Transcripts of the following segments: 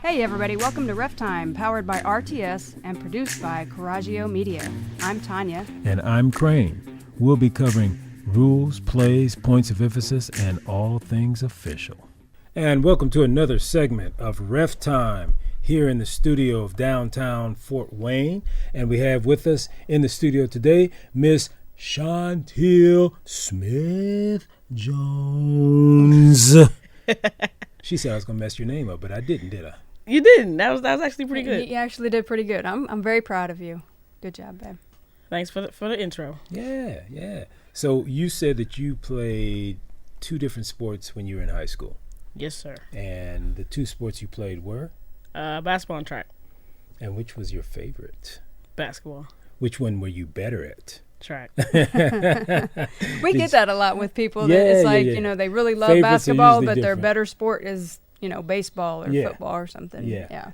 Hey everybody, welcome to RefTime, powered by RTS and produced by Coraggio Media. I'm Tanya. And I'm Crane. We'll be covering rules, plays, points of emphasis, and all things official. And welcome to another segment of RefTime here in the studio of downtown Fort Wayne. And we have with us in the studio today, Miss Chauntiel Smith-Jones. She said I was going to mess your name up, but I didn't, did I? You didn't. That was actually pretty good. You actually did pretty good. I'm very proud of you. Good job, babe. Thanks for the intro. Yeah. So you said that you played two different sports when you were in high school. Yes, sir. And the two sports you played were? Basketball and track. And which was your favorite? Basketball. Which one were you better at? Track. We get that a lot with people. That it's like, you know, they really love Favorites basketball, but their different. better sport is, you know, baseball or football or something. Yeah.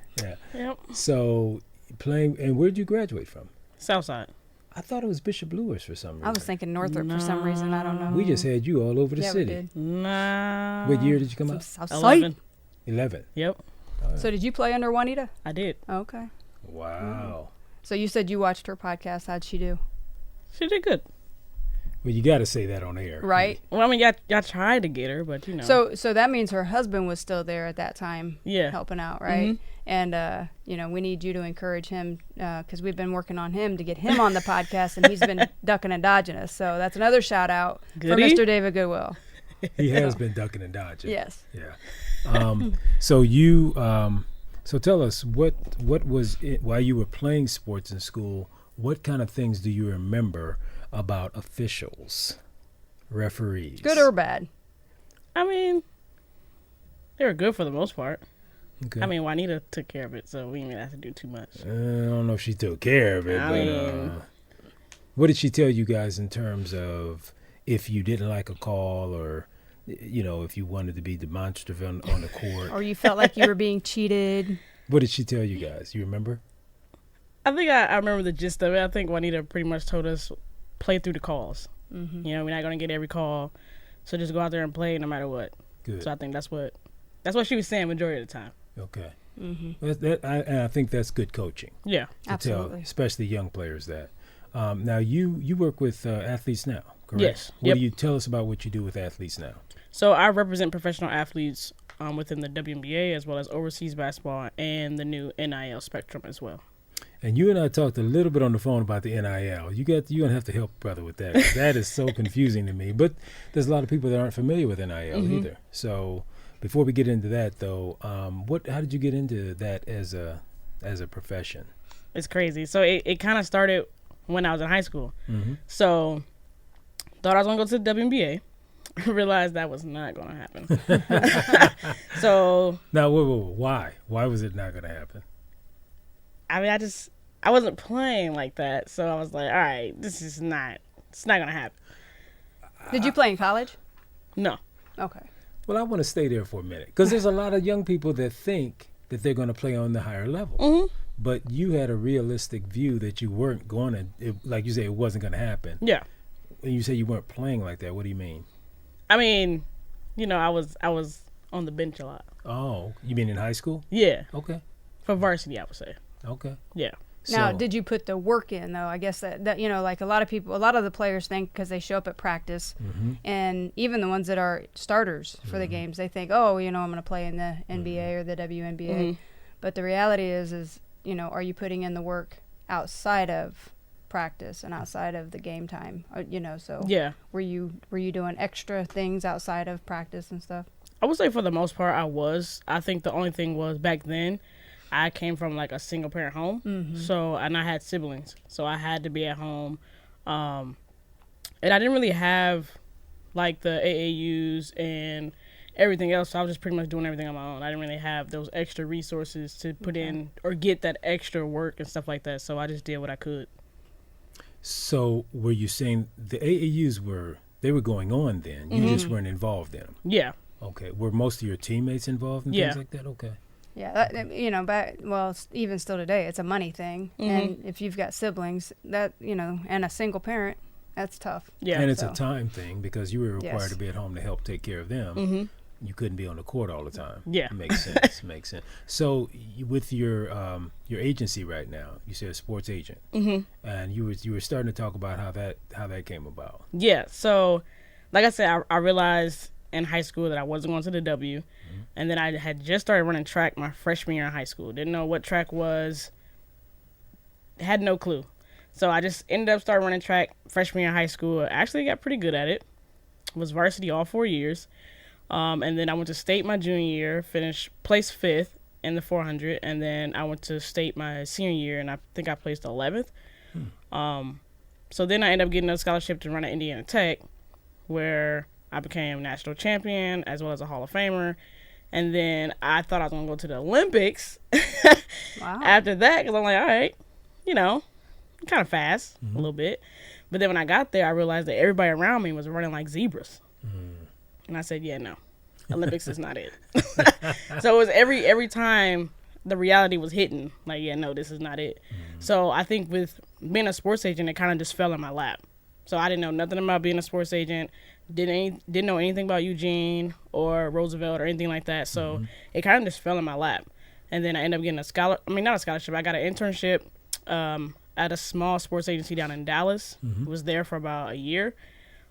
Yep. So playing, and where did you graduate from? Southside. I thought it was Bishop Lewis for some reason. I was thinking Northrop for some reason. I don't know. We just had you all over the We city. did. Nah. What year did you come out? Southside. 11. 11. Yep. So did you play under Juanita? I did. Okay. Wow. So you said you watched her podcast. How'd she do? She did good. Well, you got to say that on air. Right. Well, I mean, y'all tried to get her, but you know. So that means her husband was still there at that time. Yeah. Helping out, right? Mhm. And, you know, we need you to encourage him because we've been working on him to get him on the podcast, and he's been ducking and dodging us. So that's another shout out for Mr. David Goodwill. He has been ducking and dodging. Yes. Yeah. So you, so tell us what was it while you were playing sports in school? What kind of things do you remember about officials, referees? Good or bad? I mean, they were good for the most part. Okay. I mean, Juanita took care of it, so we didn't have to do too much. I don't know if she took care of it, I what did she tell you guys in terms of if you didn't like a call or, you know, if you wanted to be demonstrative on the court? Or you felt like you were being cheated? What did she tell you guys? You remember? I think I remember the gist of it. I think Juanita pretty much told us play through the calls. Mm-hmm. You know, we're not going to get every call, so just go out there and play no matter what. Good. So I think that's what she was saying majority of the time. Okay. Mm-hmm. I think that's good coaching. Yeah. To Absolutely. tell, especially young players that. Now, you work with athletes now, correct? Yes. What do you tell us about what you do with athletes now? So I represent professional athletes within the WNBA as well as overseas basketball and the new NIL spectrum as well. And you and I talked a little bit on the phone about the NIL. You're gonna have to help brother with that. 'Cause that is so confusing to me. But there's a lot of people that aren't familiar with NIL either. So before we get into that, though, how did you get into that as a profession? It's crazy. So it kind of started when I was in high school. Mm-hmm. So thought I was gonna go to the WNBA. Realized that was not gonna happen. So Now, why? Why was it not gonna happen? I mean, I wasn't playing like that, so I was like, all right, it's not gonna happen. Did you play in college? No. Okay. Well, I want to stay there for a minute because there's a lot of young people that think that they're going to play on the higher level. Mm-hmm. But you had a realistic view that you weren't going to, like you say, it wasn't going to happen. Yeah. And you say you weren't playing like that. What do you mean? I mean, you know, I was on the bench a lot. Oh, you mean in high school? Yeah. Okay. For varsity, I would say. Okay. Yeah. Now, So- did you put the work in, though? I guess that, you know, like a lot of the players think because they show up at practice, and even the ones that are starters for the games, they think, oh, you know, I'm going to play in the NBA or the WNBA. Mm-hmm. But the reality is, you know, are you putting in the work outside of practice and outside of the game time? You know, so Yeah. were you doing extra things outside of practice and stuff? I would say for the most part, I was. I think the only thing was back then, I came from like a single parent home, and I had siblings, so I had to be at home, and I didn't really have like the AAUs and everything else. So I was just pretty much doing everything on my own. I didn't really have those extra resources to put in or get that extra work and stuff like that. So I just did what I could. So were you saying the AAUs were going on then? You just weren't involved in them? Yeah. Okay. Were most of your teammates involved in things like that? Okay. Yeah, you know, even still today, it's a money thing. And if you've got siblings, that, you know, and a single parent, that's tough. Yeah. And it's So- a time thing because you were required Yes. to be at home to help take care of them. you couldn't be on the court all the time. Yeah. Makes sense. Makes sense. So with your agency right now, you said a sports agent, and you were starting to talk about how that came about. Yeah. So, like I said, I realized in high school that I wasn't going to the W, and then I had just started running track my freshman year in high school. Didn't know what track was. Had no clue. So I just ended up starting running track freshman year in high school. I actually got pretty good at it. Was varsity all 4 years. And then I went to state my junior year, placed 5th in the 400, and then I went to state my senior year, and I think I placed 11th. So then I ended up getting a scholarship to run at Indiana Tech, where I became national champion as well as a Hall of Famer. And then I thought I was going to go to the Olympics after that, because I'm like, all right, kind of fast a little bit. But then when I got there, I realized that everybody around me was running like zebras. And I said, yeah, no, Olympics is not it. So it was every time the reality was hitting, like, yeah, no, this is not it. So I think with being a sports agent, it kind of just fell in my lap. So I didn't know nothing about being a sports agent, didn't know anything about Eugene or Roosevelt or anything like that. So it kind of just fell in my lap. And then I ended up getting not a scholarship, I got an internship at a small sports agency down in Dallas. Was there for about a year.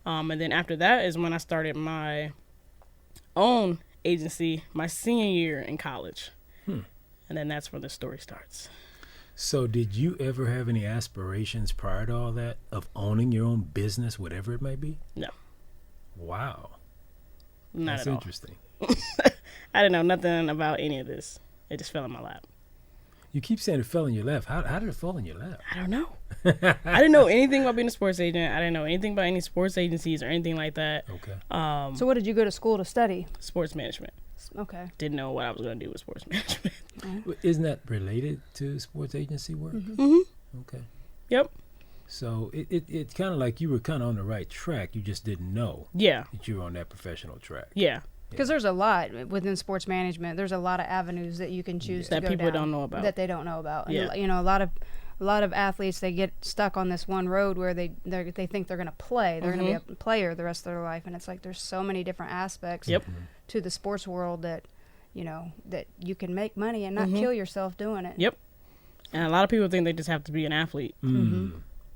And then after that is when I started my own agency my senior year in college. And then that's where the story starts. So did you ever have any aspirations prior to all that of owning your own business, whatever it may be? No. Wow. Not That's at all. interesting. I didn't know nothing about any of this. It just fell in my lap. You keep saying it fell in your lap. How did it fall in your lap? I don't know. I didn't know anything about being a sports agent. I didn't know anything about any sports agencies or anything like that. Okay. So what did you go to school to study? Sports management. Okay. Didn't know what I was going to do with sports management. Isn't that related to sports agency work? Okay. Yep. So it's kind of like you were kind of on the right track. You just didn't know Yeah. that you were on that professional track. Yeah. Because there's a lot within sports management. There's a lot of avenues that you can choose to That go people down don't know about. that they don't know about. Yeah. And, a lot of athletes, they get stuck on this one road where they think they're going to play. They're going to be a player the rest of their life, and it's like there's so many different aspects to the sports world that that you can make money and not kill yourself doing it. Yep. And a lot of people think they just have to be an athlete.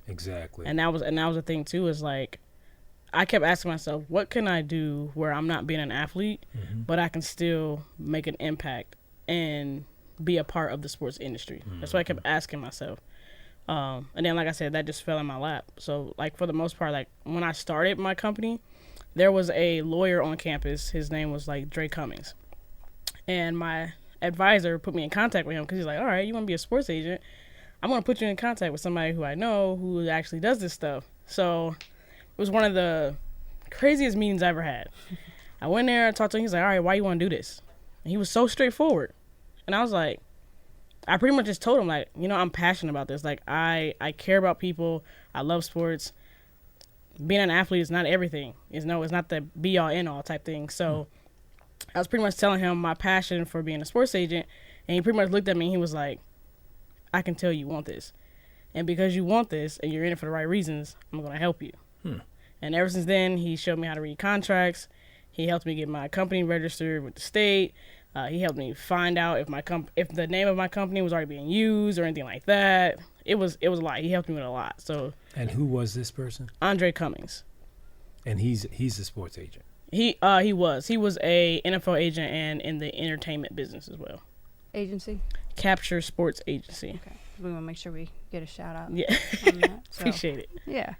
Exactly. And that was the thing too, is like I kept asking myself, what can I do where I'm not being an athlete, but I can still make an impact and be a part of the sports industry? That's what I kept asking myself. And then, like I said, that just fell in my lap. So, like, for the most part, like, when I started my company, there was a lawyer on campus. His name was, like, Dre Cummings. And my advisor put me in contact with him because he's like, all right, you want to be a sports agent? I'm going to put you in contact with somebody who I know who actually does this stuff. So it was one of the craziest meetings I ever had. I went there and talked to him. He's like, all right, why you want to do this? And he was so straightforward. And I was like, I pretty much just told him, like, I'm passionate about this. Like, I care about people. I love sports. Being an athlete is not everything. It's not the be-all, end-all type thing. So I was pretty much telling him my passion for being a sports agent. And he pretty much looked at me and he was like, I can tell you want this. And because you want this and you're in it for the right reasons, I'm going to help you. And ever since then, he showed me how to read contracts. He helped me get my company registered with the state. He helped me find out if the name of my company was already being used or anything like that. It was a lot. He helped me with a lot. So. And who was this person? Andre Cummings. And he's a sports agent. He was a NFL agent and in the entertainment business as well. Agency? Capture Sports Agency. Okay. We want to make sure we get a shout out. Yeah. On that, so. Appreciate it. Yeah.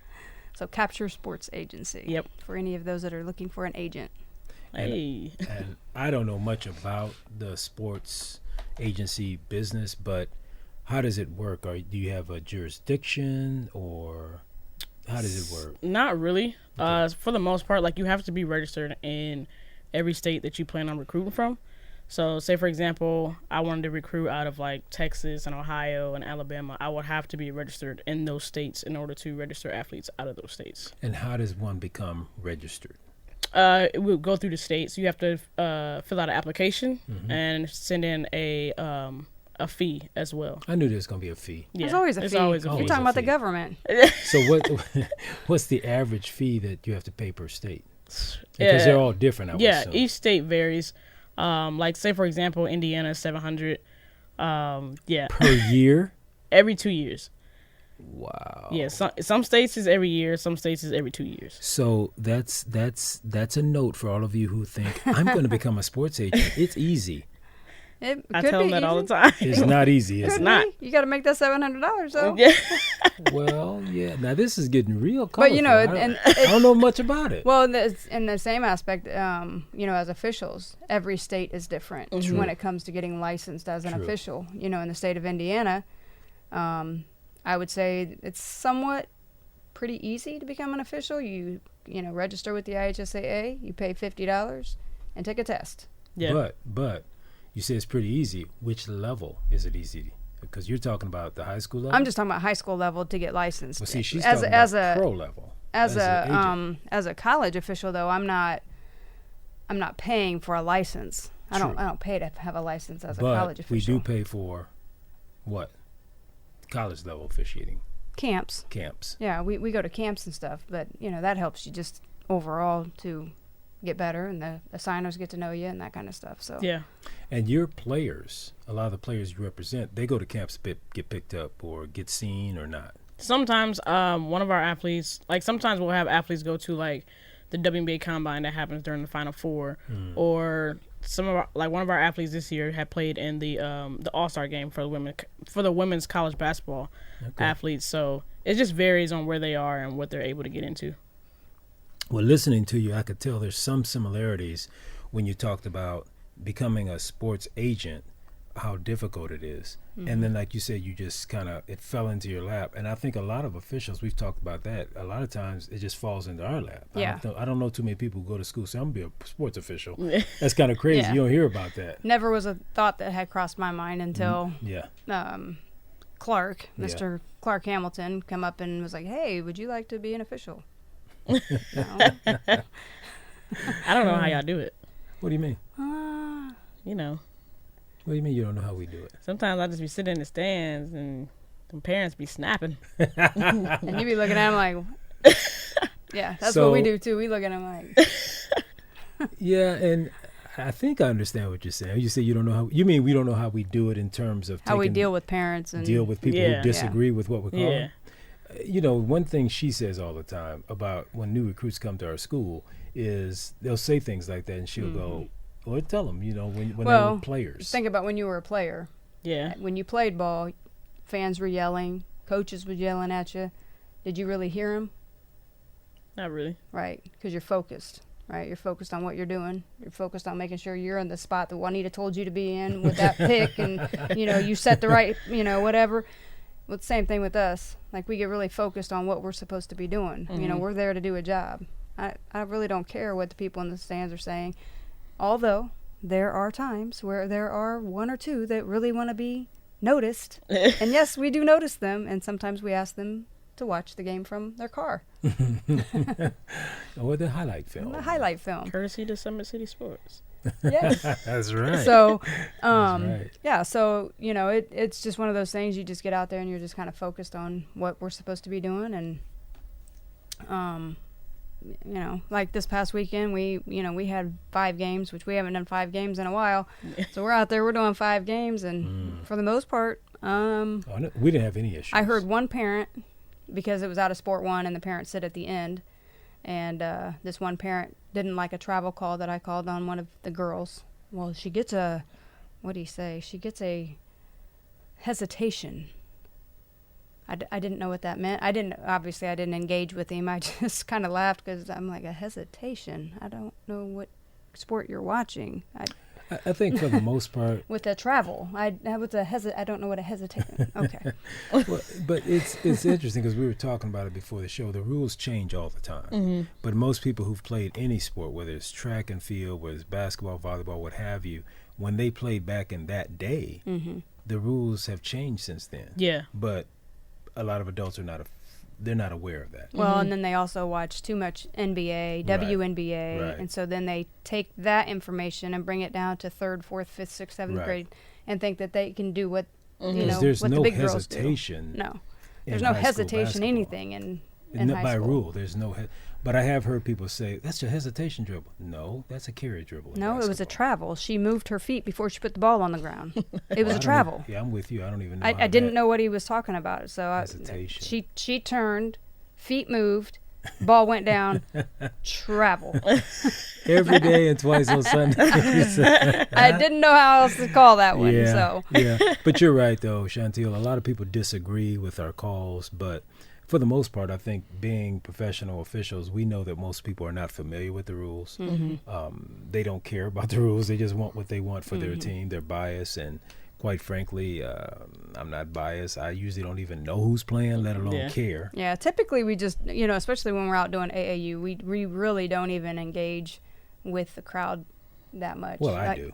So Capture Sports Agency. Yep. For any of those that are looking for an agent. Hey. And I don't know much about the sports agency business, but how does it work? Do you have a jurisdiction, or how does it work? Not really. Okay. For the most part, like, you have to be registered in every state that you plan on recruiting from. So, say, for example, I wanted to recruit out of, like, Texas and Ohio and Alabama. I would have to be registered in those states in order to register athletes out of those states. And how does one become registered? It will go through the states. You have to fill out an application and send in a fee as well. I knew there was going to be a fee. Yeah. There's always a fee. Always a You're fee. talking about the government. So what's the average fee that you have to pay per state? Because they're all different, I would assume. Each state varies. Like, say, for example, Indiana is 700. Per year? Every 2 years. Wow. Yeah, some states is every year, some states is every 2 years. So that's a note for all of you who think, I'm going to become a sports agent. It's easy. I tell them that all the time. It's not easy. It's not. You got to make that $700 though. Yeah. Well, yeah. Now this is getting real colorful. But you know, I don't know much about it. Well, in the same aspect, you know, as officials, every state is different when it comes to getting licensed as an official. You know, in the state of Indiana, I would say it's somewhat pretty easy to become an official. You know, register with the IHSAA, you pay $50 and take a test. Yeah. But you say it's pretty easy. Which level is it easy? Because you're talking about the high school level. I'm just talking about high school level to get licensed. Well, see, she's talking about pro level. As a college official, though, I'm not paying for a license. I don't pay to have a license as a college official. We do pay for what? College level officiating. Camps. Yeah, we go to camps and stuff, but you know that helps you just overall to get better, and the assigners get to know you and that kind of stuff. So yeah. And your players, a lot of the players you represent, they go to camps, get picked up or get seen or not. Sometimes one of our athletes, like sometimes we'll have athletes go to like the WNBA combine that happens during the Final Four, or some of our, like one of our athletes this year had played in the All-Star game for the women's college basketball athletes. So it just varies on where they are and what they're able to get into. Well, listening to you, I could tell there's some similarities when you talked about becoming a sports agent, how difficult it is. And then, like you said, you just kind of, it fell into your lap. And I think a lot of officials, we've talked about that, a lot of times it just falls into our lap. Yeah. I don't know too many people who go to school and say, I'm going to be a sports official. That's kind of crazy. Yeah. You don't hear about that. never was a thought that had crossed my mind until Clark, Mr. Clark Hamilton, come up and was like, hey, would you like to be an official? I don't know how y'all do it. What do you mean? You know. What do you mean you don't know how we do it? Sometimes I just be sitting in the stands and some parents be snapping. And you be looking at them like, yeah, that's what we do too. We look at them like. Yeah, and I think I understand what you're saying. You say you don't know how. You mean we don't know how we do it in terms of how we deal with parents and deal with people who disagree with what we're calling. Yeah. You know, one thing she says all the time about when new recruits come to our school is they'll say things like that, and she'll go, "Well, tell them, you know, when they were players." Think about when you were a player. Yeah. When you played ball, fans were yelling, coaches were yelling at you. Did you really hear them? Not really. Right, because you're focused. Right, you're focused on what you're doing. You're focused on making sure you're in the spot that Juanita told you to be in with that pick, and you know you set the right, you know, whatever. Well, the same thing with us. Like, we get really focused on what we're supposed to be doing. You know, we're there to do a job. I really don't care what the people in the stands are saying. Although, there are times where there are one or two that really want to be noticed. And yes, we do notice them. And sometimes we ask them to watch the game from their car. Or the highlight film. The highlight film. Courtesy to Summit City Sports. Yes. That's right. So, That's right. yeah, so, you know, it's just one of those things. You just get out there and you're just kind of focused on what we're supposed to be doing. And, you know, like this past weekend, we had 5 games, which we haven't done 5 games in a while. So we're out there, we're doing 5 games. And for the most part, we didn't have any issues. I heard one parent, because it was out of Sport 1 and the parents sit at the end. And this one parent didn't like a travel call that I called on one of the girls. Well, she gets a, what do you say? She gets a hesitation. I didn't know what that meant. I didn't engage with him. I just kind of laughed because I'm like, a hesitation? I don't know what sport you're watching. I think for the most part, with the travel, I don't know what a hesitation. Okay. Well, but it's interesting because we were talking about it before the show. The rules change all the time. But most people who've played any sport, whether it's track and field, whether it's basketball, volleyball, what have you, when they played back in that day, the rules have changed since then. Yeah. But a lot of adults they're not aware of that. Well, and then they also watch too much NBA, WNBA, and so then they take that information and bring it down to 3rd, 4th, 5th, 6th, 7th grade and think that they can do what, you know, what the big girls do. Hesitation. No. There's no hesitation anything in high by school. rule. There's no But I have heard people say, that's a hesitation dribble. No, that's a carry dribble. No, it was a travel. She moved her feet before she put the ball on the ground. It was a travel. Yeah, I'm with you. I don't even know. I didn't know what he was talking about. So hesitation. She turned, feet moved, ball went down, travel. Every day and twice on Sunday. I didn't know how else to call that one. Yeah. But you're right, though, Chauntiel. A lot of people disagree with our calls, but for the most part, I think being professional officials, we know that most people are not familiar with the rules. They don't care about the rules. They just want what they want for their team. They're biased, and quite frankly, I'm not biased. I usually don't even know who's playing, let alone care. Yeah, typically we just, especially when we're out doing AAU, we really don't even engage with the crowd that much. Well, I do.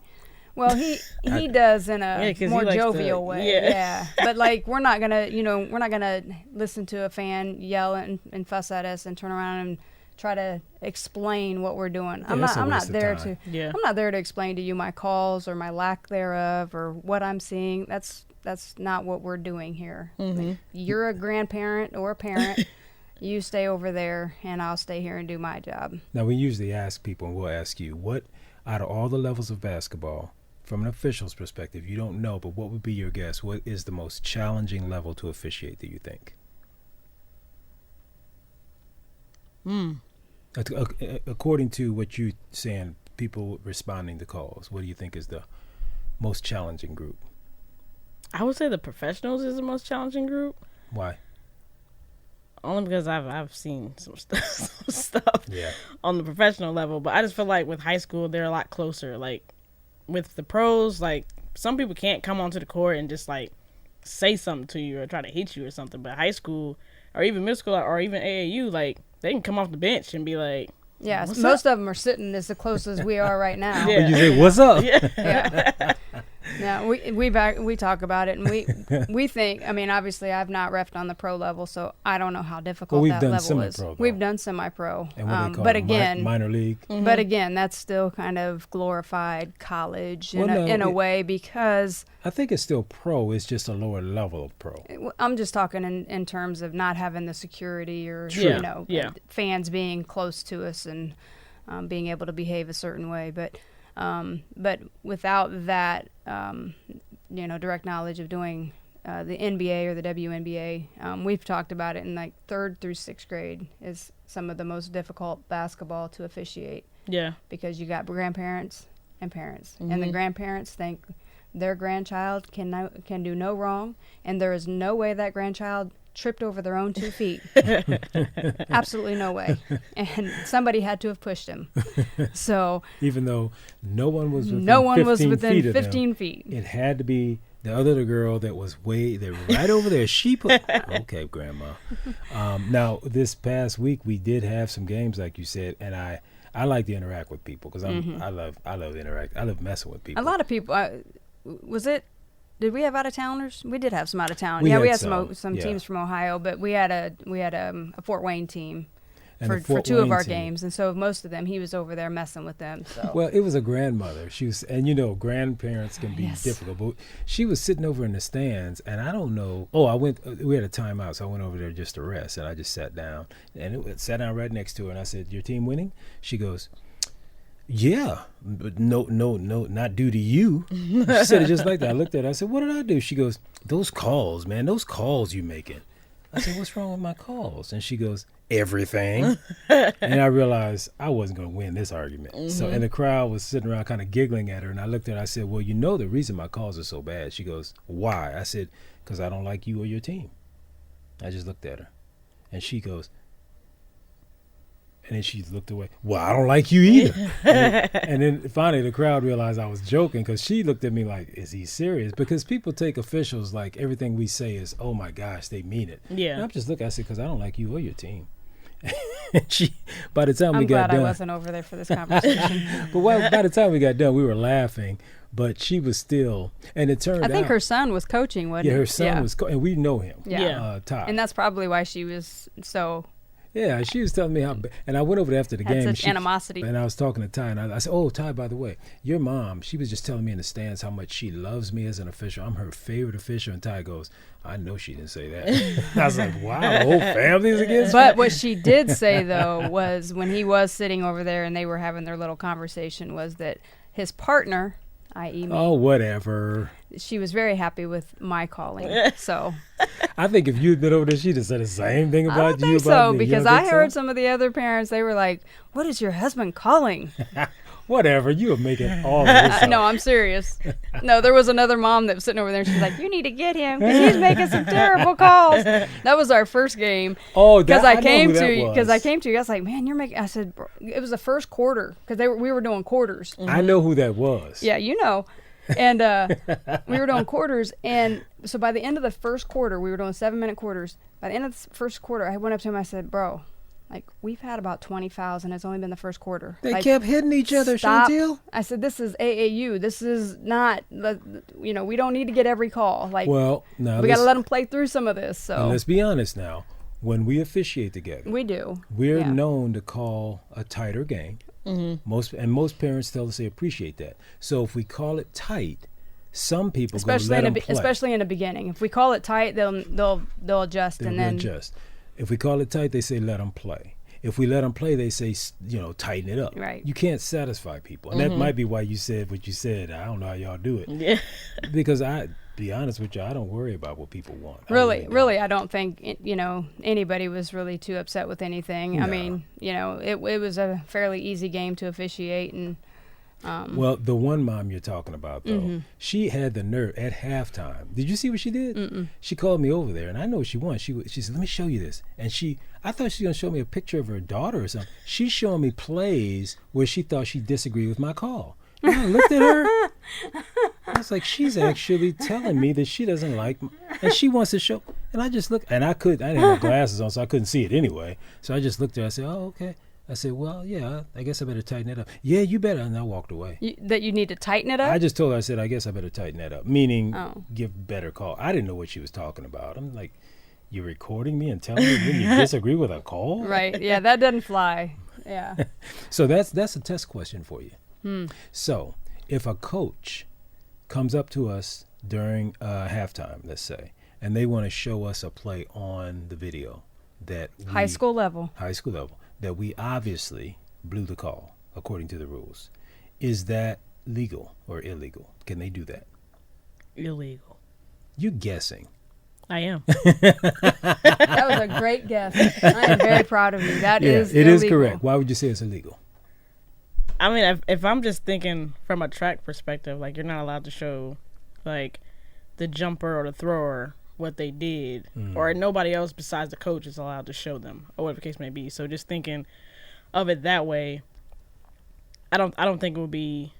Well, he does in a more jovial way. Yeah. But we're not gonna listen to a fan yell and fuss at us and turn around and try to explain what we're doing. Yeah, I'm not there to explain to you my calls or my lack thereof or what I'm seeing. That's not what we're doing here. You're a grandparent or a parent. You stay over there and I'll stay here and do my job. Now, we usually ask people, and we'll ask you, what out of all the levels of basketball, from an official's perspective, you don't know, but what would be your guess? What is the most challenging level to officiate, do you think? According to what you're saying, people responding to calls, what do you think is the most challenging group? I would say the professionals is the most challenging group. Why? Only because I've seen some stuff on the professional level, but I just feel like with high school, they're a lot closer. Like, with the pros, some people can't come onto the court and just say something to you or try to hit you or something. But high school or even middle school or even AAU, they can come off the bench and be like, yeah, most of them are sitting as close as we are right now. Yeah. You say, what's up? Yeah. Yeah, we talk about it, and we think. I mean, obviously, I've not reffed on the pro level, so I don't know how difficult that level is. We've done semi-pro, and what they call but again, minor league. But again, that's still kind of glorified college in a way, because I think it's still pro. It's just a lower level of pro. I'm just talking in terms of not having the security or fans being close to us and being able to behave a certain way, but without that, direct knowledge of doing the NBA or the WNBA, we've talked about it in 3rd through 6th grade is some of the most difficult basketball to officiate. Yeah. Because you got grandparents and parents, and the grandparents think their grandchild can do no wrong, and there is no way that grandchild tripped over their own 2 feet. Absolutely no way. And somebody had to have pushed him. So even though no one was within 15 feet. It had to be the other girl that was right over there. She put okay, Grandma. Now this past week we did have some games, like you said, and I like to interact with people because I love interact. I love messing with people. A lot of people. Did we have out-of-towners? We did have some out-of-town. We had some teams from Ohio, but we had a Fort Wayne team for 2 of our games, and so most of them, he was over there messing with them. So. Well, it was a grandmother. She was, and grandparents can be difficult, but she was sitting over in the stands, and I don't know. Oh, we had a timeout, so I went over there just to rest, and I just sat down, and sat down right next to her, and I said, "Your team winning?" She goes, "Yeah, but no, not due to you." She said it just like that. I looked at her. I said, "What did I do?" She goes, "Those calls, man, those calls you making." I said, "What's wrong with my calls?" And she goes, "Everything." And I realized I wasn't going to win this argument. So, and the crowd was sitting around kind of giggling at her. And I looked at her. I said, "Well, the reason my calls are so bad." She goes, "Why?" I said, "Because I don't like you or your team." I just looked at her. And she goes, and then she looked away. "Well, I don't like you either." And then finally the crowd realized I was joking, because she looked at me like, is he serious? Because people take officials like everything we say is, oh my gosh, they mean it. Yeah. And I'm just looking, I said, because I don't like you or your team. And by the time we got done. I'm glad I wasn't over there for this conversation. But by the time we got done, we were laughing. But she was still, and it turned out. I think her son was coaching, wasn't he? Yeah, her son was, and we know him. Yeah. Todd. And that's probably why she was so Yeah, she was telling me how, and I went over there after the game. Such animosity. And I was talking to Ty, and I said, "Oh, Ty, by the way, your mom, she was just telling me in the stands how much she loves me as an official. I'm her favorite official." And Ty goes, "I know she didn't say that." I was like, "Wow, the whole family's against." But what she did say though was when he was sitting over there and they were having their little conversation was that his partner, i.e. me, Oh, whatever. she was very happy with my calling. So I think if you'd been over there, she'd have said the same thing I about don't you. think so, me. because You don't I think heard so? some of the other parents, they were like, "What is your husband calling?" Whatever, you are making all of this up. No, I'm serious. No, there was another mom that was sitting over there and she's like, "You need to get him because he's making some terrible calls." That was our first game. Oh, Because that I came to you. was. Because I came to you. I was like, "Man, you're making." I said, "Bro," it was the first quarter because we were doing quarters. I know who that was. Yeah, you know. And we were doing quarters, and so by the end of the first quarter, we were doing 7-minute quarters. By the end of the first quarter, I went up to him. I said, "Bro, like we've had about 20 fouls, and it's only been the first quarter." They Like, kept hitting each other, stop. Chauntiel. I said, "This is AAU. This is not. We don't need to get every call. Like, Well, now we got to let them play through some of this." and So let's be honest now. When we officiate together, we do. we're Yeah. known to call a tighter game. Most parents tell us they appreciate that. So if we call it tight, some people Especially go let in them play. especially in the beginning. If we call it tight, they'll adjust They'll and then adjust. If we call it tight, they say let them play. If we let them play, they say tighten it up. Right. You can't satisfy people, and that might be why you said what you said. I don't know how y'all do it. Yeah. Because be honest with you, I don't worry about what people want. Really, I don't think anybody was really too upset with anything. I No. mean, it was a fairly easy game to officiate, and Well, the one mom you're talking about, though, Mm-hmm. she had the nerve at halftime. Did you see what she did? Mm-mm. She called me over there, and I know what she wants. She said, "Let me show you this." And I thought she was going to show me a picture of her daughter or something. She's showing me plays where she thought she disagreed with my call. And I looked at her. I was like, she's actually telling me that she doesn't like me, and she wants to show. And I just looked, and I didn't have my glasses on, so I couldn't see it anyway. So I just looked at her. I said, "Oh, okay." I said, "Well, yeah, I guess I better tighten it up." "Yeah, you better." And I walked away. that you need to tighten it up. I just told her, I said, "I guess I better tighten that up," meaning Oh. give better call. I didn't know what she was talking about. I'm like, "You're recording me and telling me when you disagree with a call?" Right? Yeah, that doesn't fly. Yeah. So that's a test question for you. So if a coach comes up to us during halftime, let's say, and they want to show us a play on the video that High school level. that we obviously blew the call according to the rules, is that legal or illegal? Can they do that? Illegal. You're guessing. I am. That was a great guess. I am very proud of you. That is it is illegal. correct. Why would you say it's illegal? I mean, if I'm just thinking from a track perspective, like you're not allowed to show, like, the jumper or the thrower what they did, or nobody else besides the coach is allowed to show them, or whatever the case may be. So just thinking of it that way, I don't think it would be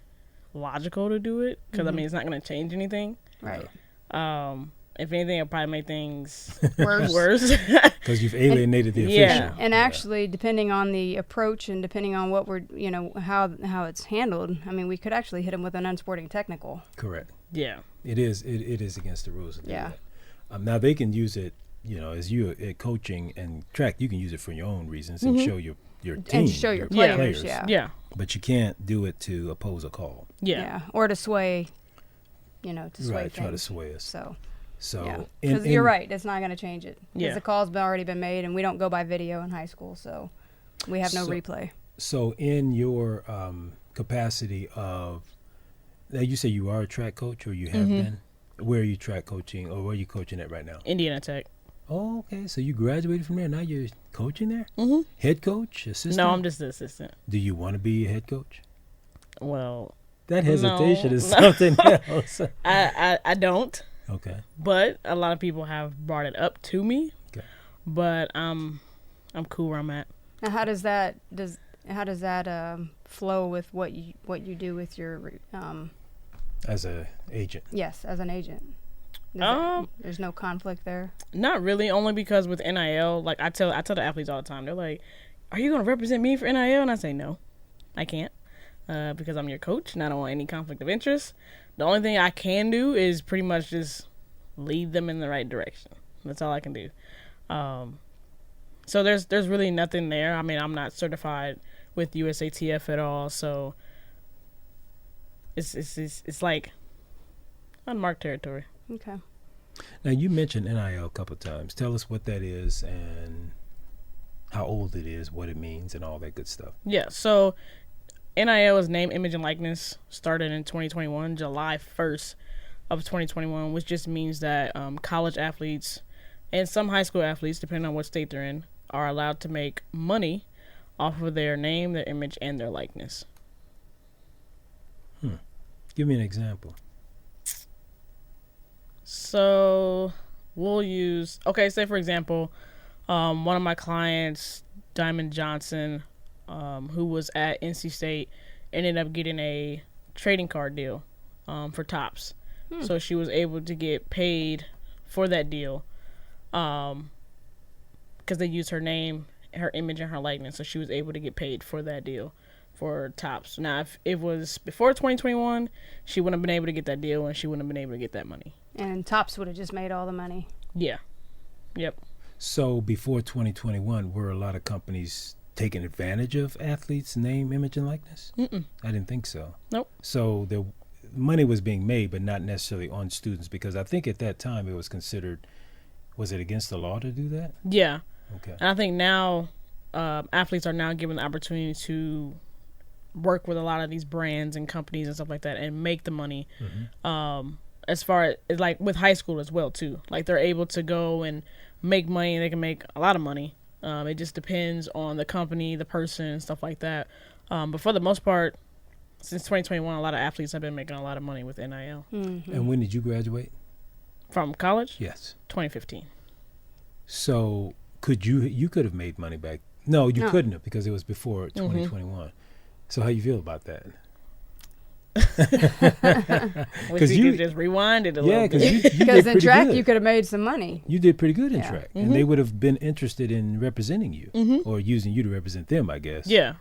logical to do it because I mean it's not going to change anything. Right. If anything, it'll probably make things Worse. worse. Because you've alienated the Yeah. official. And actually, depending on the approach and depending on what we're, how it's handled, I mean, we could actually hit him with an unsporting technical. Correct. Yeah. It is against the rules. To do Yeah. that. Now they can use it, as you at coaching and track, you can use it for your own reasons and show your team And show your Yeah. players, yeah. Yeah. But you can't do it to oppose a call. Yeah. Or to sway, to sway Right, try to things. sway us. So, So yeah. in- Because you're in- right. It's not going to change it. Because Yeah. the call's already been made, and we don't go by video in high school, so we have no So- replay. So in your capacity of, now you say you are a track coach or you have been. Where are you track coaching or where are you coaching at right now? Indiana Tech. Oh, okay. So you graduated from there. Now you're coaching there? Mm-hmm. Head coach? Assistant? No, I'm just the assistant. Do you want to be a head coach? Well, That hesitation No. is something else. I don't. Okay. But a lot of people have brought it up to me. Okay. But I'm cool where I'm at. Now, how does that flow with what you do with your As a agent. yes, as an agent? There's no conflict there. Not really, only because with NIL, like I tell the athletes all the time, they're like, "Are you going to represent me for NIL?" And I say, "No, I can't, because I'm your coach, and I don't want any conflict of interest. The only thing I can do is pretty much just lead them in the right direction. That's all I can do. So there's really nothing there. I mean, I'm not certified with USATF at all, so it's like unmarked territory. Okay. Now, you mentioned NIL a couple of times. Tell us what that is and how old it is, what it means, and all that good stuff. Yeah, so NIL is name, image, and likeness. Started in 2021, July 1st of 2021, which just means that college athletes and some high school athletes, depending on what state they're in, are allowed to make money off of their name, their image, and their likeness. Give me an example. So we'll use, say for example, one of my clients, Diamond Johnson, who was at NC State, ended up getting a trading card deal for Topps. So she was able to get paid for that deal because they used her name, her image, and her likeness. So she was able to get paid for that deal for Topps. Now, if it was before 2021, she wouldn't have been able to get that deal, and she wouldn't have been able to get that money. And Topps would have just made all the money. Yeah. Yep. So before 2021, were a lot of companies taking advantage of athletes' name, image, and likeness? Mm-mm. I didn't think so. Nope. So the money was being made, but not necessarily on students, because I think at that time it was considered, was it against the law to do that? Yeah. Okay. And I think now athletes are now given the opportunity to work with a lot of these brands and companies and stuff like that and make the money. As far as like with high school as well too, like they're able to go and make money. They can make a lot of money. It just depends on the company, the person, and stuff like that. But for the most part, since 2021, a lot of athletes have been making a lot of money with NIL. And when did you graduate? From college? Yes. 2015. So could you could have made money back? No, you couldn't have, because it was before 2021. So how you feel about that? Wish you could just rewind it a little bit. Because in track you could have made some money. You did pretty good in track, and they would have been interested in representing you or using you to represent them, I guess. Yeah.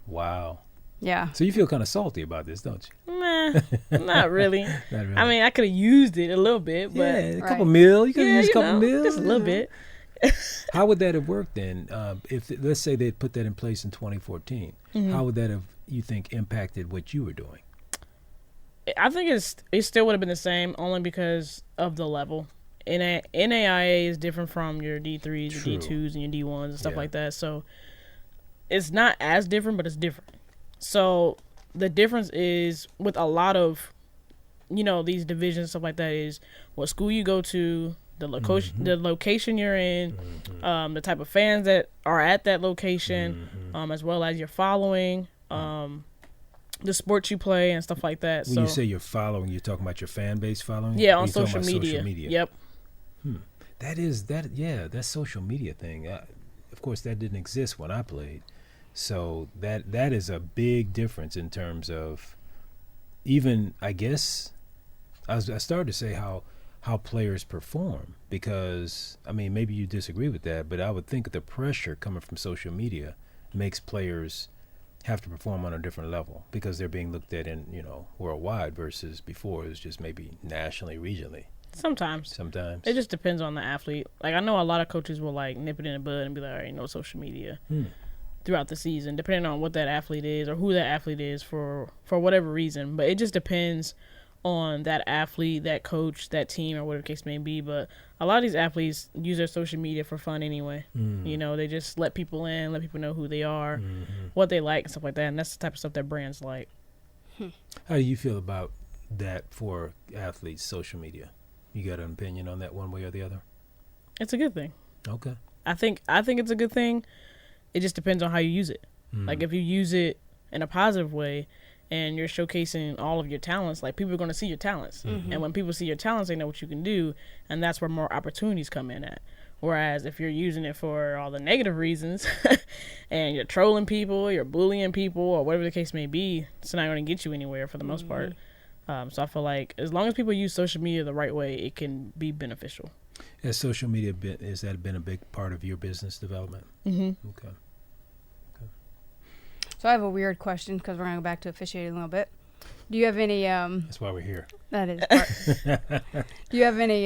Wow. Yeah. So you feel kind of salty about this, don't you? Nah, not really. Not really. I mean, I could have used it a little bit, but a couple mil. You could have used a couple mil. Just a little bit. How would that have worked then? If let's say they put that in place in 2014, how would that have, you think, impacted what you were doing? I think it still would have been the same, only because of the level. NAIA is different from your D3s, your D2s, and your D1s and stuff like that. So it's not as different, but it's different. So the difference is with a lot of, these divisions and stuff like that is what school you go to, the location you're in, the type of fans that are at that location, as well as your following, the sports you play and stuff like that. When you say you're following, you're talking about your fan base following? Yeah, on social media. Yep. That social media thing. Of course, that didn't exist when I played. So that is a big difference in terms of even, I guess, I started to say how players perform, because, I mean, maybe you disagree with that, but I would think the pressure coming from social media makes players have to perform on a different level, because they're being looked at in, worldwide, versus before it was just maybe nationally, regionally. Sometimes. It just depends on the athlete. Like, I know a lot of coaches will, like, nip it in the bud and be like, all right, no social media throughout the season, depending on what that athlete is or who that athlete is for whatever reason. But it just depends on that athlete, that coach, that team, or whatever the case may be. But a lot of these athletes use their social media for fun anyway. They just let people in, let people know who they are, what they like, and stuff like that. And that's the type of stuff that brands like. How do you feel about that for athletes, social media? You got an opinion on that one way or the other? It's a good thing. Okay. I think it's a good thing. It just depends on how you use it. Like, if you use it in a positive way and you're showcasing all of your talents, like, people are going to see your talents. And when people see your talents, they know what you can do, and that's where more opportunities come in at. Whereas if you're using it for all the negative reasons and you're trolling people, you're bullying people, or whatever the case may be, it's not going to get you anywhere for the most part. So I feel like as long as people use social media the right way, it can be beneficial. Has social media has that been a big part of your business development? Okay. So I have a weird question, because we're going to go back to officiating a little bit. Do you have any... That's why we're here. That is part. Do you have any...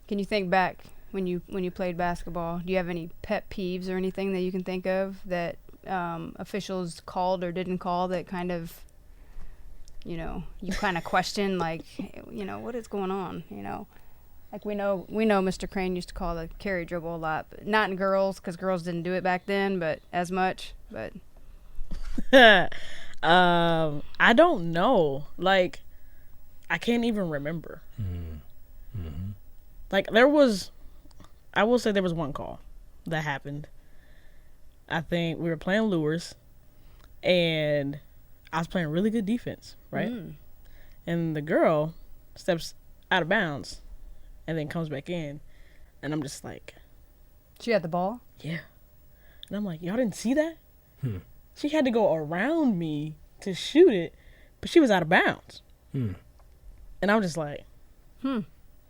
can you think back when you played basketball? Do you have any pet peeves or anything that you can think of that officials called or didn't call that kind of, you kind of question, like, what is going on, Like we know Mr. Crane used to call the carry dribble a lot, but not in girls because girls didn't do it back then, but as much. But I don't know. Like, I can't even remember. Mm-hmm. Like, I will say there was one call that happened. I think we were playing lures, and I was playing really good defense, right? And the girl steps out of bounds and then comes back in, and I'm just like, she had the ball? Yeah. And I'm like, y'all didn't see that? She had to go around me to shoot it, but she was out of bounds. And I'm just like, all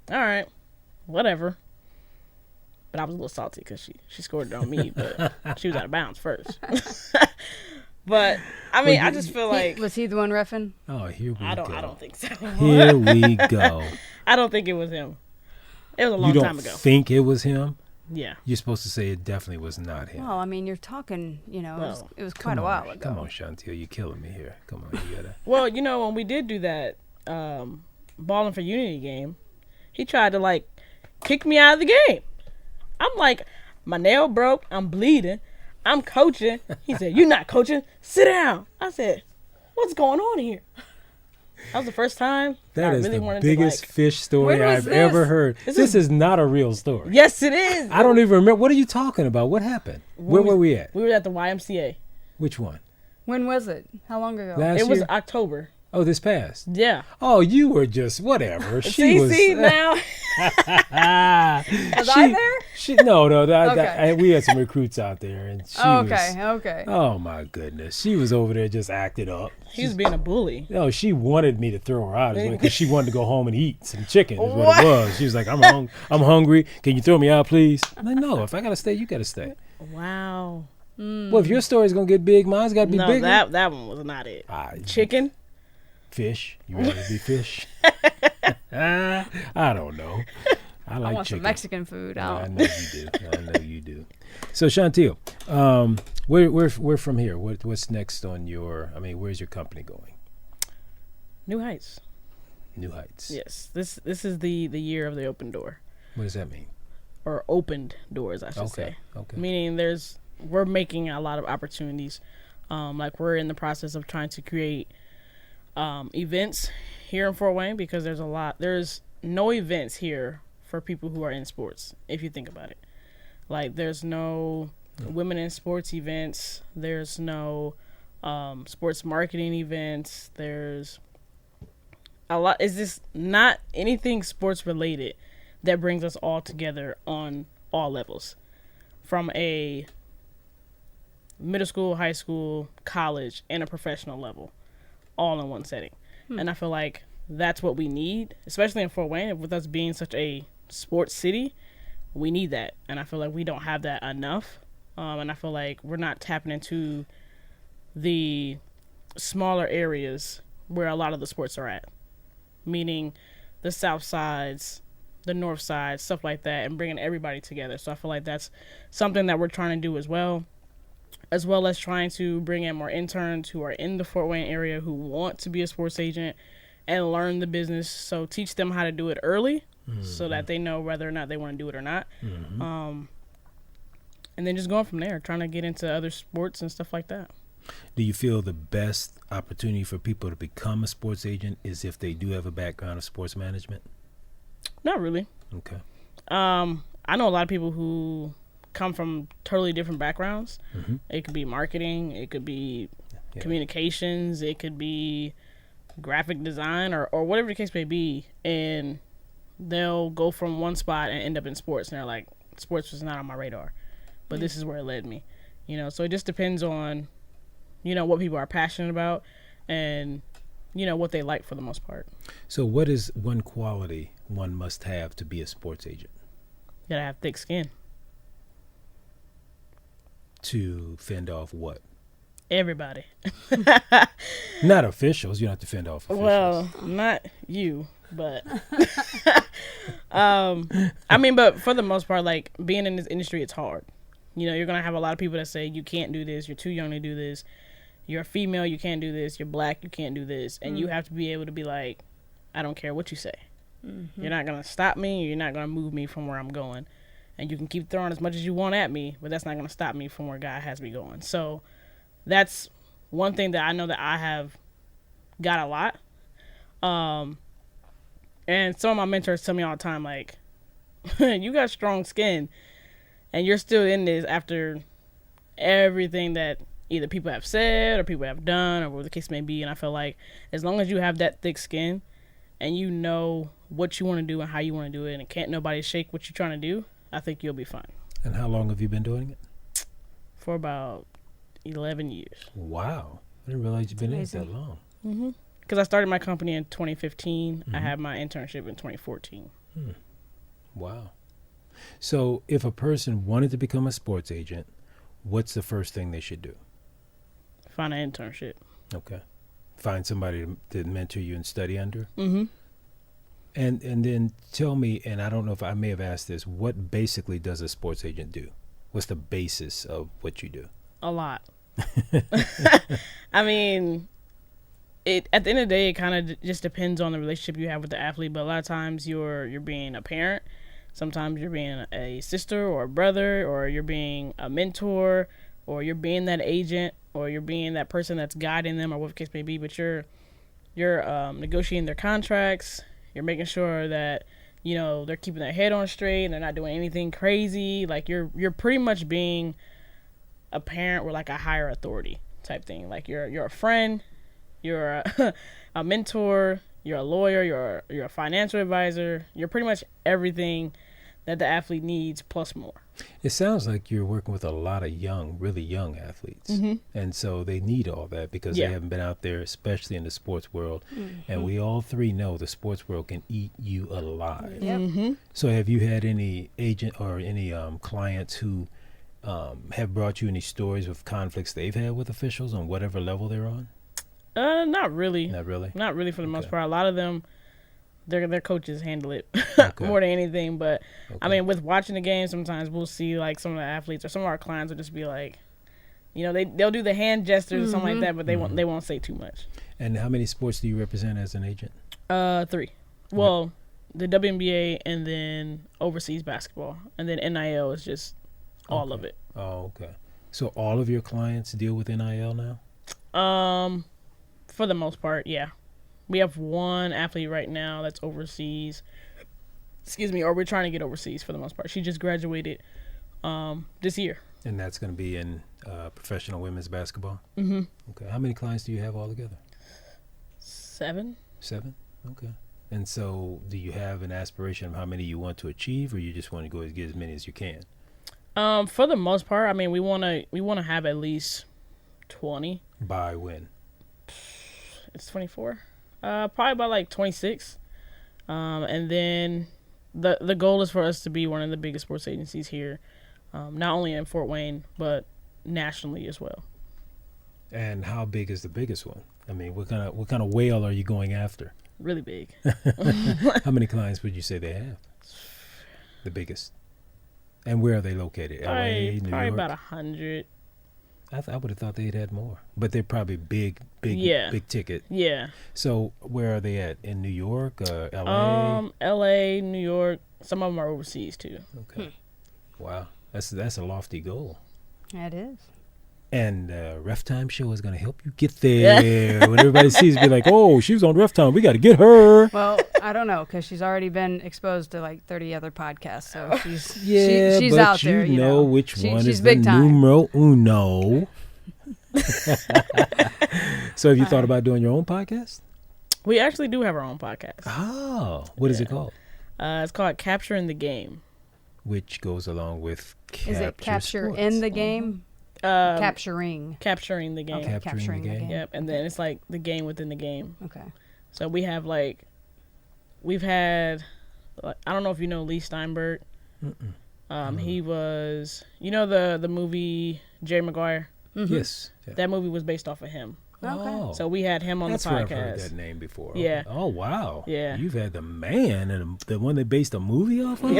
right, whatever. But I was a little salty because she scored it on me, but she was out of bounds first. But I mean, I just feel like, was he the one reffing? Oh, here we go. I don't think so. Here we go. I don't think it was him. It was a long time ago. You don't think it was him? Yeah. You're supposed to say it definitely was not him. Well, I mean, you're talking, Well, it was quite a while ago. Come on, Chauntiel, you're killing me here. Come on, you gotta. Well, when we did do that Balling for Unity game, he tried to, like, kick me out of the game. I'm like, my nail broke. I'm bleeding. I'm coaching. He said, "You're not coaching. Sit down." I said, "What's going on here?" That was the first time That I is really the wanted biggest to, like, fish story when was I've this? ever heard. This This is not a real story. Yes, it is. I don't even remember. What are you talking about? What happened? Where were we at? We were at the YMCA. Which one? When was it? How long ago? Last It was year? October. Oh, this past. Yeah. Oh, you were just whatever. See now. Was I there? No. Okay. We had some recruits out there, and she was. Okay. Oh my goodness, she was over there just acting up. He was being a bully. No, she wanted me to throw her out because she wanted to go home and eat some chicken. Is what it was. She was like, I'm hungry. Can you throw me out, please? I'm like, no. If I gotta stay, you gotta stay. Wow. Well, if your story's gonna get big, mine's gotta be No, bigger. that one was not it. Chicken. Fish. You rather be fish? I don't know. I like want chicken. some Mexican food. I know you do. So, Chauntiel, we're from here. What's next on your? I mean, where's your company going? New Heights. New Heights. Yes. This is the year of the open door, What does that mean? or opened doors, I should say. Okay. Meaning we're making a lot of opportunities. Like, we're in the process of trying to create events here in Fort Wayne, because there's no events here for people who are in sports, if you think about it. Like, there's no women in sports events, there's no sports marketing events, there's a lot. It's just not anything sports related that brings us all together on all levels, from a middle school, high school, college, and a professional level, all in one setting. And I feel like that's what we need, especially in Fort Wayne. With us being such a sports city, we need that. And I feel like we don't have that enough. And I feel like we're not tapping into the smaller areas where a lot of the sports are at, meaning the south sides, the north side, stuff like that, and bringing everybody together. So I feel like that's something that we're trying to do as well as trying to bring in more interns who are in the Fort Wayne area who want to be a sports agent and learn the business. So teach them how to do it early, so that they know whether or not they want to do it or not. And then just going from there, trying to get into other sports and stuff like that. Do you feel the best opportunity for people to become a sports agent is if they do have a background of sports management? Not really. Okay. I know a lot of people who come from totally different backgrounds. It could be marketing, it could be communications, it could be graphic design, or whatever the case may be, and they'll go from one spot and end up in sports, and they're like, sports was not on my radar, but this is where it led me. So it just depends on what people are passionate about and what they like for the most part. So what is one quality one must have to be a sports agent? You gotta have thick skin. To fend off what? Everybody. Not officials. You don't have to fend off officials. Well, not you. But I mean, but for the most part, like being in this industry, it's hard. You know, you're gonna have a lot of people that say you can't do this, you're too young to do this, you're a female, you can't do this, you're black, you can't do this, and you have to be able to be like, I don't care what you say. You're not gonna stop me, you're not gonna move me from where I'm going, and you can keep throwing as much as you want at me, but that's not gonna stop me from where God has me going. So that's one thing that I know that I have got a lot. And some of my mentors tell me all the time, like, you got strong skin and you're still in this after everything that either people have said or people have done or whatever the case may be. And I feel like as long as you have that thick skin and you know what you want to do and how you want to do it and can't nobody shake what you're trying to do, I think you'll be fine. And how long have you been doing it? For about 11 years. Wow. I didn't realize you've been in it that long. Mm-hmm. Because I started my company in 2015. I had my internship in 2014. Wow. So if a person wanted to become a sports agent, what's the first thing they should do? Find an internship. Okay. Find somebody to mentor you and study under? Mm-hmm. And then tell me, and I don't know if I may have asked this, what basically does a sports agent do? What's the basis of what you do? A lot. I mean, at the end of the day, it kind of just depends on the relationship you have with the athlete. But a lot of times you're being a parent. Sometimes you're being a sister or a brother, or you're being a mentor, or you're being that agent, or you're being that person that's guiding them, or whatever the case may be. But you're negotiating their contracts. You're making sure that, you know, they're keeping their head on straight and they're not doing anything crazy. Like you're pretty much being a parent with like a higher authority type thing. Like you're a friend, you're a mentor, you're a lawyer, you're a financial advisor. You're pretty much everything that the athlete needs plus more. It sounds like you're working with a lot of really young athletes. And so they need all that because they haven't been out there, especially in the sports world. And we all three know the sports world can eat you alive. So have you had any agent or any clients who have brought you any stories of conflicts they've had with officials on whatever level they're on? Not really. Not really? Not really for the most part. A lot of them, their coaches handle it Okay. more than anything. But I mean, with watching the game, sometimes we'll see like some of the athletes or some of our clients will just be like, you know, they'll do the hand gestures or something like that, but they won't say too much. And how many sports do you represent as an agent? 3. Well, the WNBA and then overseas basketball, and then NIL is just all of it. Oh, okay. So all of your clients deal with NIL now? For the most part, yeah. We have one athlete right now that's overseas. Or we're trying to get overseas for the most part. She just graduated this year. And that's going to be in professional women's basketball? Mm-hmm. Okay. How many clients do you have altogether? 7. 7? Okay. And so do you have an aspiration of how many you want to achieve, or you just want to go and get as many as you can? For the most part, I mean, we want to have at least 20. By when? It's 24. Probably by like 26. And then the goal is for us to be one of the biggest sports agencies here, not only in Fort Wayne, but nationally as well. And how big is the biggest one? I mean, what kind of whale are you going after? Really big. How many clients would you say they have? The biggest. And where are they located? LA, New probably York? about 100. I would have thought they'd had more, but they're probably big ticket. Yeah. So where are they at? In New York, LA? LA, New York. Some of them are overseas too. Okay. Wow, that's a lofty goal. That is. And RefTime show is going to help you get there. When everybody sees, be like, "Oh, she was on RefTime. We got to get her." Well, I don't know because she's already been exposed to like 30 other podcasts, so she's but out there. You know which one she's is big the time. numero uno. So, have you thought about doing your own podcast? We actually do have our own podcast. Oh, what is it called? It's called Capturing the Game, which goes along with Is it capture sports. in the game? Capturing Capturing the game. Okay, Capturing the game. Yep, and then it's like the game within the game. Okay. So we've had, I don't know if you know Lee Steinberg. He was, you know the movie Jerry Maguire? Yes. That movie was based off of him. Oh, So we had him on that's the where podcast. I've heard that name before. Yeah. Okay. Oh, wow. Yeah. You've had the man and the one they based a movie off of?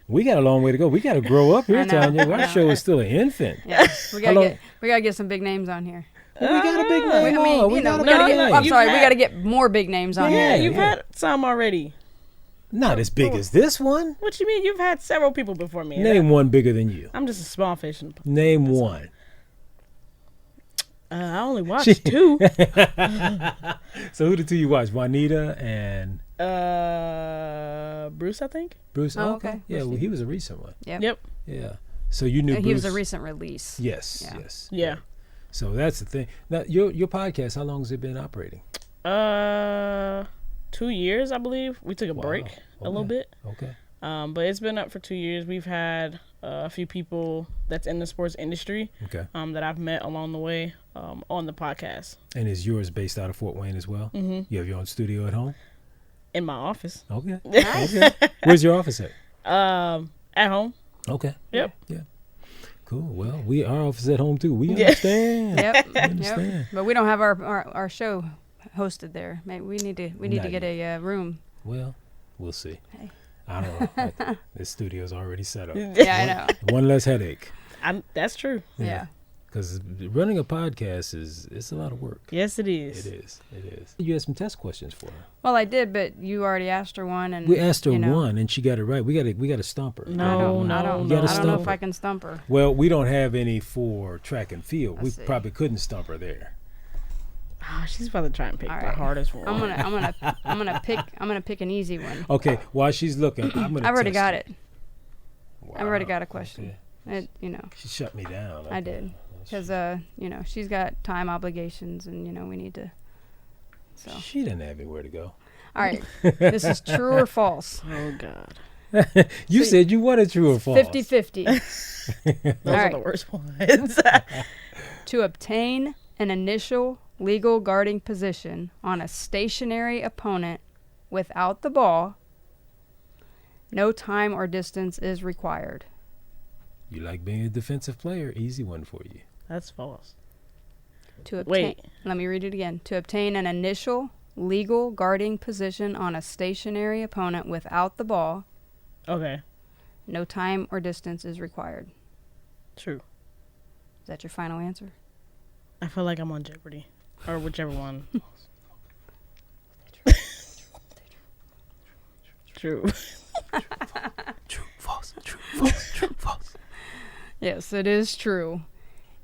We got a long way to go. We got to grow up here, I know. Tanya. Our show is still an infant. Yeah, we How long- gotta get some big names on here. Well, we got a big name. I mean, on. We you know, got a we gotta big get, name. I'm sorry, we had- got to get more big names on Yeah, here. you've had some already. Not as big as this one. What you mean? You've had several people before me. Name one bigger than you. I'm just a small fish. In the Name one. I only watched 2. So who the two you watch? Juanita and Bruce, I think. Bruce? Oh, okay. okay. Yeah, well, he was a recent one. Yep. Yeah. So you knew Bruce. He was a recent release. Yes, Yeah. yes. Yeah. So that's the thing. Now, your podcast, how long has it been operating? 2 years, I believe. We took a break a little bit. Okay. But it's been up for 2 years. We've had a few people that's in the sports industry Okay. that I've met along the way on the podcast. And is yours based out of Fort Wayne as well? Mm-hmm. You have your own studio at home? In my office. Okay. Nice. Okay. Where's your office at? At home. Okay. Yep. Yeah. Cool. Well, our office at home too. We Yeah. understand. Yep. We understand. Yep. But we don't have our show hosted there. Maybe we need to Not get a room. Well, we'll see. Hey. I don't know. This studio's already set up. Yeah, I know. One less headache. That's true. Yeah. Because running a podcast it's a lot of work. Yes, it is. It is. It is. You had some test questions for her. Well, I did, but you already asked her one, and We asked her you know, one, and she got it right. We got to stump her. I No, don't no, know no. if I can stump her. Well, we don't have any for track and field. I We see. probably couldn't stump her there. Oh, she's about to try and pick All the right. hardest one. I'm gonna pick an easy one. Okay, while she's looking, I'm gonna. I've already test got her. it. I've already got a Wow, question. okay. You know, She shut me down. I did. because you know, she's got time obligations, and you know, we need to. So She didn't have anywhere to go. all right, this is true or false. Oh God, You said you wanted true or false. 50-50. those All are right. the worst ones. To obtain an initial legal guarding position on a stationary opponent without the ball, no time or distance is required. You like being a defensive player? Easy one for you. That's false. To obtain, Wait. let me read it again. To obtain an initial legal guarding position on a stationary opponent without the ball, Okay, no time or distance is required. true. Is that your final answer? I feel like I'm on Jeopardy, or whichever one. True. True, false, true, false, true, false. Yes, it is true.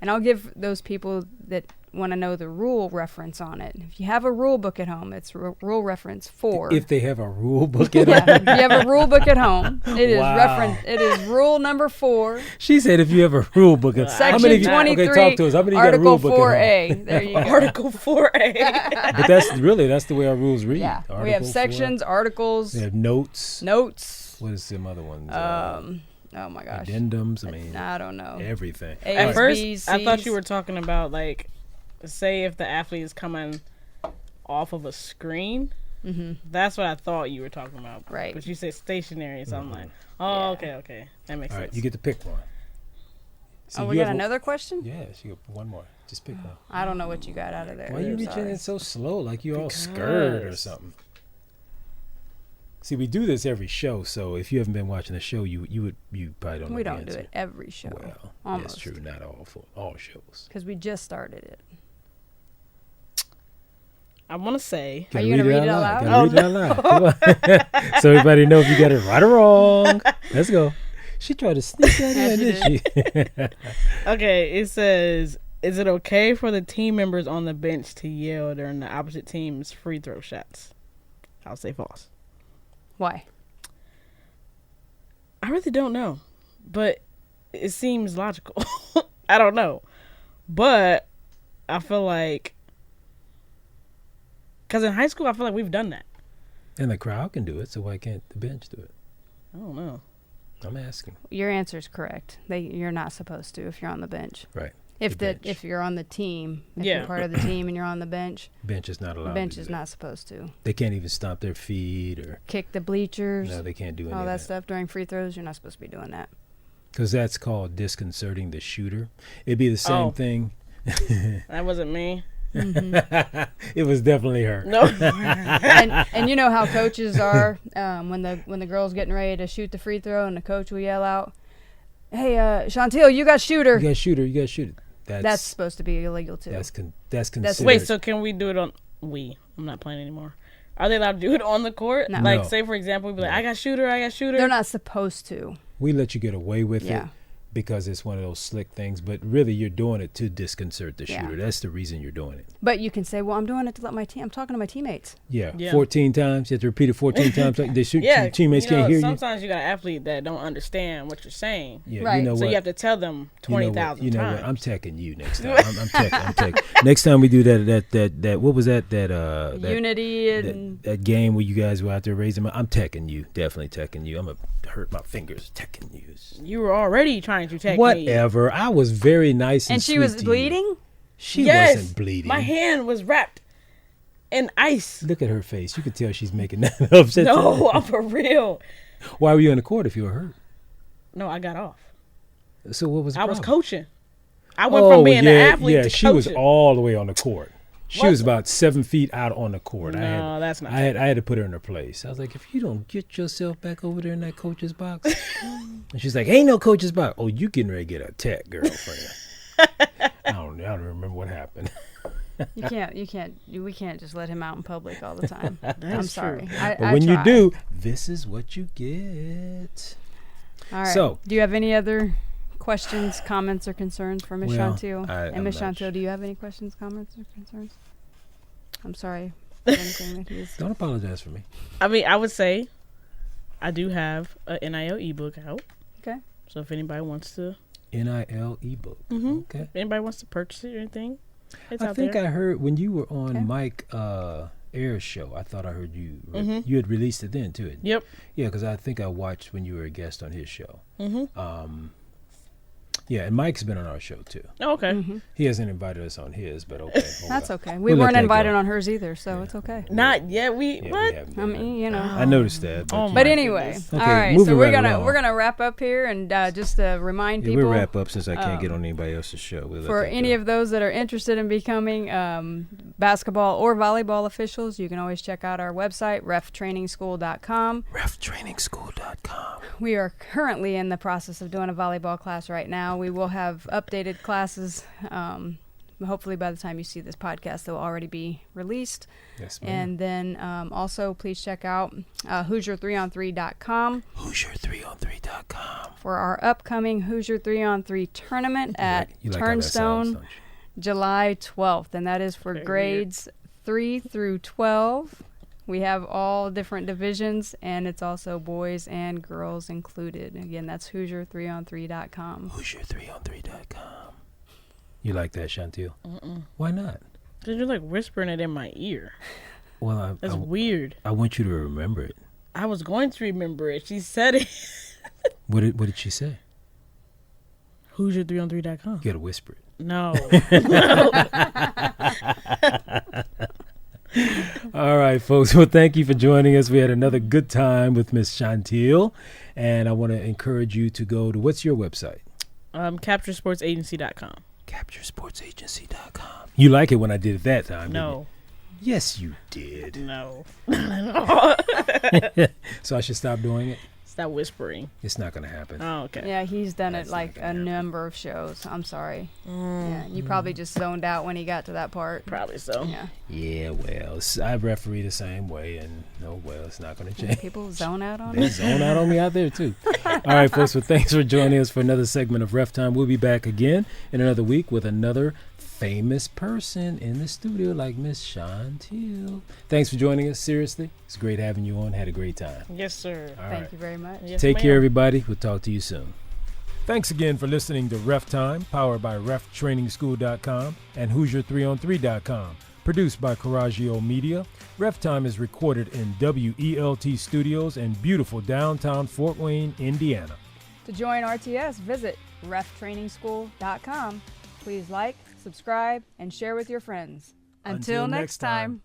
And I'll give those people that want to know the rule reference on it. If you have a rule book at home, it's rule reference 4. If they have a rule book at yeah, home. if you have a rule book at home, it is Wow. reference. It is rule number 4, She said if you have a rule book at section how many of you, 23, okay, talk to us. How many of you got a article rule book at home? 4A. There you go. Article 4A. But that's the way our rules read. Yeah, we Article have 4. sections, articles, We have notes. notes. What is some other ones? Oh my gosh, Addendums. I mean, I don't know. everything. A's, At first, B's, I thought C's. you were talking about, like, say if the athlete is coming off of a screen. Mm-hmm. That's what I thought you were talking about. Right. But you said stationary, so I'm like, Yeah. okay. That makes All sense. right, you get to pick one. So Oh, we you got have another question? Yeah, she got one more. Just pick one. I don't know what you got out of there. Why you I'm reaching sorry. in so slow, like you all scared or Because- something? See, we do this every show, so if you haven't been watching the show, you probably don't know We the don't do answer. it every show. Well, Almost. that's true. Not all shows. Because we just started it. I want to say, Are you gonna read it out loud? Gotta read it out loud. Come on. So everybody know if you got it right or wrong. Let's go. She tried to sneak that in, didn't she? okay, it says, is it okay for the team members on the bench to yell during the opposite team's free throw shots? I'll say false. Why? I really don't know, but it seems logical. I don't know, but I feel like, because in high school, I feel like we've done that. And the crowd can do it, so why can't the bench do it? I don't know. I'm asking. Your answer is correct. You're not supposed to if you're on the bench. Right. If The bench. if you're on the team, if Yeah. you're part of the team and you're on the bench, Bench is not allowed. the bench to do is that. not supposed to They can't even stomp their feet or kick the bleachers. no, they can't do any all of that that. stuff during free throws. You're not supposed to be doing that. Because that's called disconcerting the shooter. It'd be the same Oh. thing. That wasn't me. It was definitely her. No. and you know how coaches are when the girl's getting ready to shoot the free throw and the coach will yell out, "Hey, Chauntiel, you got shooter." You got shooter. You got shooter. That's supposed to be illegal too. That's considered. Wait, so can we do it on? I'm not playing anymore. Are they allowed to do it on the court? No. Like, No. say for example, we'd be like, I got shooter. They're not supposed to. We let you get away with Yeah. it because it's one of those slick things, but really you're doing it to disconcert the Yeah. shooter. That's the reason you're doing it. But you can say, "Well, I'm doing it to let I'm talking to my teammates." Yeah, Yeah. 14 times. You have to repeat it 14 times. Like the Yeah, teammates you know, can't hear you. sometimes you got an athlete that don't understand what you're saying. Yeah, Right. you know So what? you have to tell them 20,000 You know times. what? I'm teching you next time. I'm teching. Next time we do that. What was that? That Unity and that game where you guys were out there raising my. I'm teching you. Definitely teching you. I'm gonna hurt my fingers teching you. You were already trying to take me. Whatever. I was very nice and she sweet was to you. bleeding. She Yes, wasn't bleeding. My hand was wrapped in ice. Look at her face. You could tell she's making that up. No, I'm for real. Why were you on the court if you were hurt? No, I got off. So what was the I was problem? coaching. I went from being an athlete to she was coaching. all the way on the court. She What? was about 7 feet out on the court. No, that's not. I had to put her in her place. I was like, if you don't get yourself back over there in that coach's box. And she's like, ain't no coach's box. Oh, you getting ready to get a tech, girlfriend. I don't remember what happened. We can't just let him out in public all the time. I'm sorry. true. I But when you try. do, this is what you get. All right. So- do you have any other questions, comments, or concerns for Ms. Well, Chauntiel? I'm And Ms. not Chauntiel, do you have any questions, comments, or concerns? I'm sorry. for anything that he's- Don't apologize for me. I mean, I would say I do have an NIL ebook out. Okay. So if anybody wants to, NIL ebook. Mhm. Okay. if anybody wants to purchase it or anything, it's I out think there. I heard when you were on Okay. Mike Ayers' show. I thought I heard you. Mhm. You had released it then too. Yep. Yeah, because I think I watched when you were a guest on his show. Mm-hmm. Yeah, and Mike's been on our show too. Oh, okay. Mhm. He hasn't invited us on his, but okay. That's okay. We We'll let weren't that invited go. on hers either, so Yeah. it's okay. Not yet. We Yeah, what? we haven't I done mean, you know. that. I noticed that. Oh you my But know. anyway, goodness. all Okay, right. moving So we're right gonna along. we're gonna wrap up here and just to remind Yeah, people we'll wrap up since I can't get um, on anybody else's show. We'll let for that any go. of those that are interested in becoming basketball or volleyball officials, you can always check out our website, reftrainingschool.com. RefTrainingschool.com. We are currently in the process of doing a volleyball class right now. We will have updated classes. Hopefully by the time you see this podcast, they'll already be released. Yes, ma'am. And then also please check out Hoosier3on3.com Hoosier3on3.com. for our upcoming Hoosier 3-on-3 tournament at You like how that sounds, Turnstone, don't you? July 12th. And that is for Very grades 3 through 12. We have all different divisions, and it's also boys and girls included. Again, that's Hoosier3on3.com. Hoosier3on3.com. You like that, Chauntiel? Why not? Cause you're like whispering it in my ear. Well, That's weird. I want you to remember it. I was going to remember it. She said it. What did she say? Hoosier3on3.com. You got to whisper it. No. All right, folks. Well, thank you for joining us. We had another good time with Miss Chauntiel, and I want to encourage you to go to, what's your website? CaptureSportsAgency.com. CaptureSportsAgency.com. You like it when I did it that time, No. didn't you? Yes, you did. No. So I should stop doing it? Stop whispering. It's not going to happen. Oh, okay. Yeah, he's done That's it not like gonna a happen. number of shows. I'm sorry. Yeah, you probably just zoned out when he got to that part. Probably so. Yeah, Yeah, well, I referee the same way, and it's not going to change. people zone out on They it. zone out on me out there, too. All right, folks, well, thanks for joining us for another segment of Ref Time. We'll be back again in another week with another famous person in the studio like Miss Chauntiel. Thanks for joining us. Seriously, it's great having you on. Had a great time. Yes, sir. All Thank right. you very much. Yes, Take ma'am. care, everybody. We'll talk to you soon. Thanks again for listening to Ref Time, powered by RefTrainingschool.com and Hoosier3on3.com. Produced by Coraggio Media, Ref Time is recorded in WELT Studios in beautiful downtown Fort Wayne, Indiana. To join RTS, visit reftrainingschool.com. Please like, subscribe, and share with your friends. Until next time.